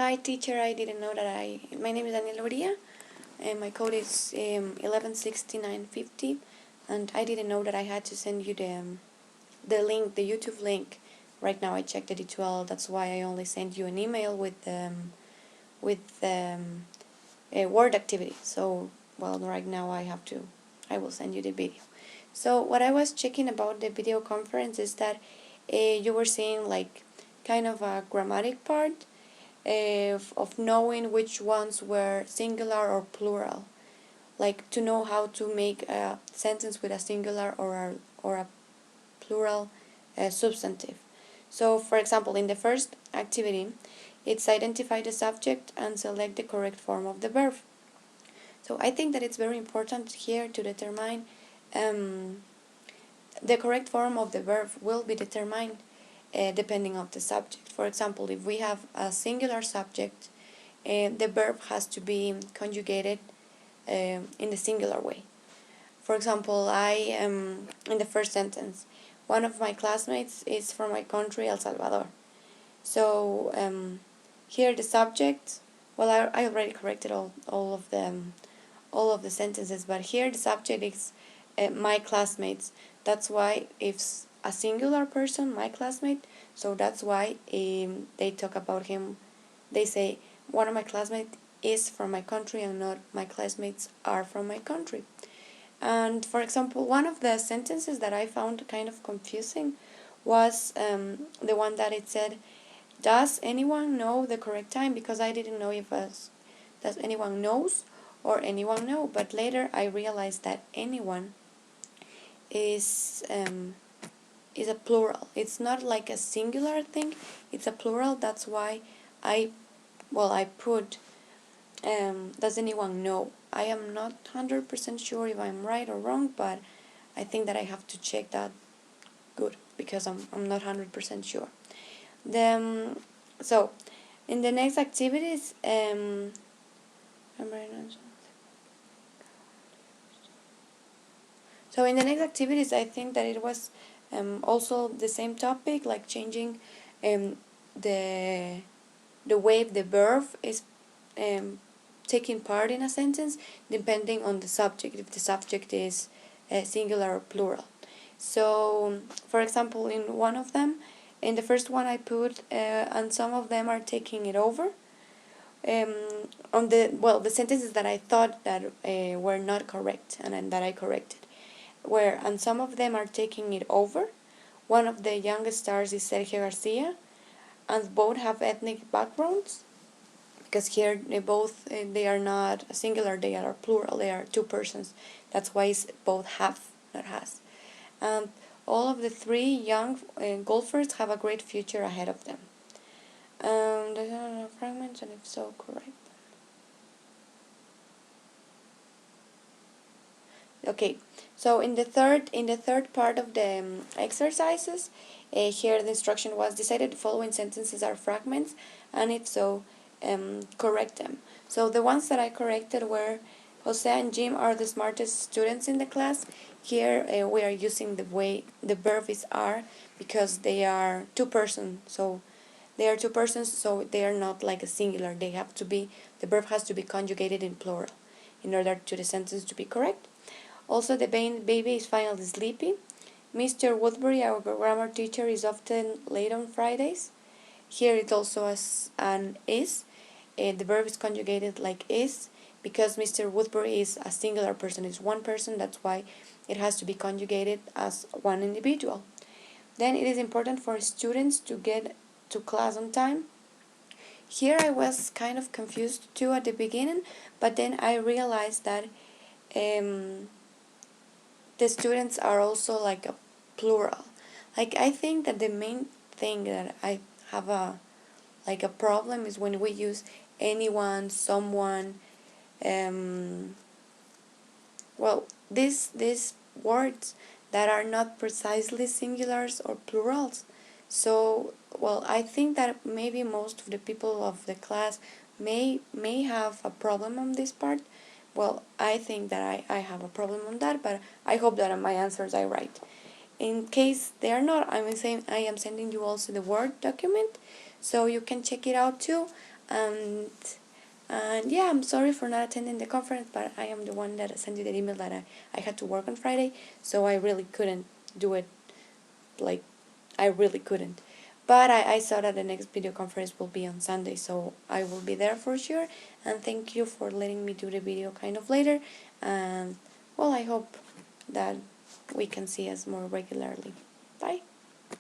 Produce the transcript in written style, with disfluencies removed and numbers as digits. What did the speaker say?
Hi teacher, I didn't know that my name is Daniel Uria and my code is 116950 and I didn't know that I had to send you the link, the YouTube link. Right now I checked the D12, that's why I only sent you an email with a word activity. So, well, right now I will send you the video. So what I was checking about the video conference is that you were saying like kind of a grammatic part of knowing which ones were singular or plural, like to know how to make a sentence with a singular or a plural substantive. So, for example, in the first activity, it's identify the subject and select the correct form of the verb. So I think that it's very important here to determine the correct form of the verb will be determined depending on the subject. For example, if we have a singular subject, the verb has to be conjugated in the singular way. For example, I am in the first sentence. One of my classmates is from my country, El Salvador. So here the subject. Well, I already corrected all of the sentences, but here the subject is my classmates. That's why it's a singular person, my classmate. So that's why they talk about him. They say one of my classmates is from my country and not my classmates are from my country. And for example, one of the sentences that I found kind of confusing was the one that it said, does anyone know the correct time? Because I didn't know if does anyone knows or anyone know, but later I realized that anyone is a plural. It's not like a singular thing, it's a plural. That's why I put does anyone know? I am not 100% sure if I'm right or wrong, but I think that I have to check that good because I'm not 100% sure. So in the next activities, so in the next activities, I think that it was also the same topic, like changing the way the verb is taking part in a sentence depending on the subject, if the subject is singular or plural. So, for example, in one of them, in the first one I put, and some of them are taking it over. On the sentences that I thought that were not correct and that I corrected, and some of them are taking it over. One of the youngest stars is Sergio Garcia, and both have ethnic backgrounds, because here they are not singular, they are plural, they are two persons. That's why it's both have, not has. And all of the three young golfers have a great future ahead of them. Fragments, and if so, correct. Okay, so in the third part of the exercises, here the instruction was decided the following sentences are fragments, and if so, correct them. So the ones that I corrected were Jose and Jim are the smartest students in the class. Here we are using the way the verb is are because they are two persons. So they are two persons, so they are not like a singular. The verb has to be conjugated in plural in order to the sentence to be correct. Also, the baby is finally sleepy. Mr. Woodbury, our grammar teacher, is often late on Fridays. Here it also has an is. The verb is conjugated like is because Mr. Woodbury is a singular person, is one person, that's why it has to be conjugated as one individual. Then it is important for students to get to class on time. Here I was kind of confused too at the beginning, but then I realized that the students are also like a plural. Like I think that the main thing that I have a problem is when we use anyone, someone, these words that are not precisely singulars or plurals. So I think that maybe most of the people of the class may have a problem on this part. Well, I think that I have a problem on that, but I hope that my answers are right. In case they are not, I am sending you also the Word document, so you can check it out too. And yeah, I'm sorry for not attending the conference, but I am the one that sent you the email that I had to work on Friday, so I really couldn't do it. Like, I really couldn't. But I saw that the next video conference will be on Sunday, so I will be there for sure. And thank you for letting me do the video kind of later. And well, I hope that we can see us more regularly. Bye.